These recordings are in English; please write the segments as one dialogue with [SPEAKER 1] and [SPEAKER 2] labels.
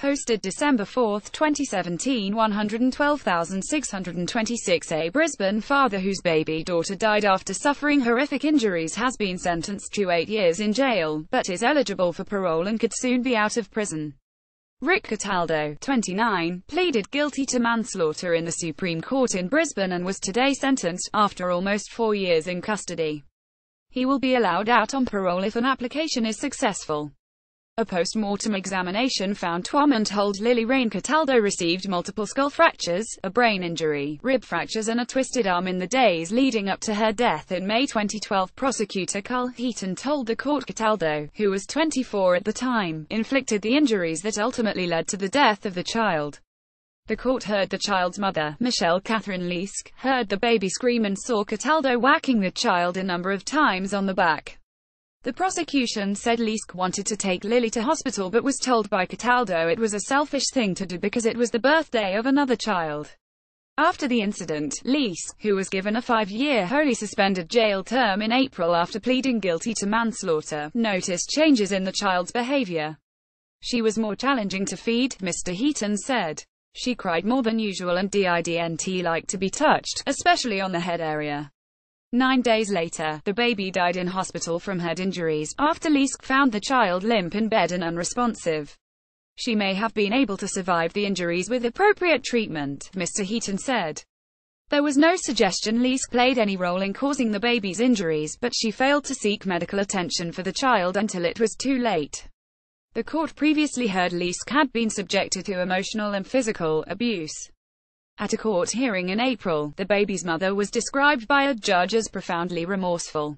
[SPEAKER 1] posted December 4, 2017, 112,626. A Brisbane father whose baby daughter died after suffering horrific injuries has been sentenced to 8 years in jail, but is eligible for parole and could soon be out of prison. Rick Cataldo, 29, pleaded guilty to manslaughter in the Supreme Court in Brisbane and was today sentenced, after almost 4 years in custody. He will be allowed out on parole if an application is successful. A post-mortem examination found 12-month-old Lily Rain Cataldo received multiple skull fractures, a brain injury, rib fractures and a twisted arm in the days leading up to her death in May 2012. Prosecutor Carl Heaton told the court Cataldo, who was 24 at the time, inflicted the injuries that ultimately led to the death of the child. The court heard the child's mother, Michelle Catherine Leask, heard the baby scream and saw Cataldo whacking the child a number of times on the back. The prosecution said Leask wanted to take Lily to hospital but was told by Cataldo it was a selfish thing to do because it was the birthday of another child. After the incident, Leask, who was given a 5-year wholly suspended jail term in April after pleading guilty to manslaughter, noticed changes in the child's behavior. She was more challenging to feed, Mr. Heaton said. She cried more than usual and didn't like to be touched, especially on the head area. 9 days later, the baby died in hospital from head injuries, after Leask found the child limp in bed and unresponsive. She may have been able to survive the injuries with appropriate treatment, Mr. Heaton said. There was no suggestion Leask played any role in causing the baby's injuries, but she failed to seek medical attention for the child until it was too late. The court previously heard Leask had been subjected to emotional and physical abuse. At a court hearing in April, the baby's mother was described by a judge as profoundly remorseful.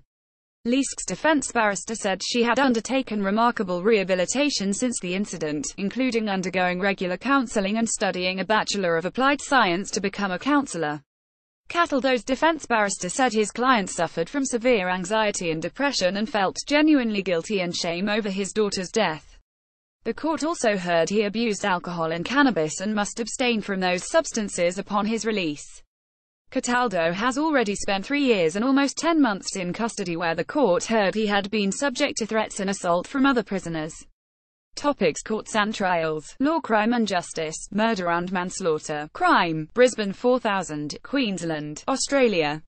[SPEAKER 1] Leask's defense barrister said she had undertaken remarkable rehabilitation since the incident, including undergoing regular counseling and studying a Bachelor of Applied Science to become a counselor. Cataldo's defense barrister said his client suffered from severe anxiety and depression and felt genuinely guilty and shame over his daughter's death. The court also heard he abused alcohol and cannabis and must abstain from those substances upon his release. Cataldo has already spent 3 years and almost 10 months in custody where the court heard he had been subject to threats and assault from other prisoners. Topics: Courts and Trials, Law, Crime and Justice, Murder and Manslaughter. Crime, Brisbane 4000, Queensland, Australia.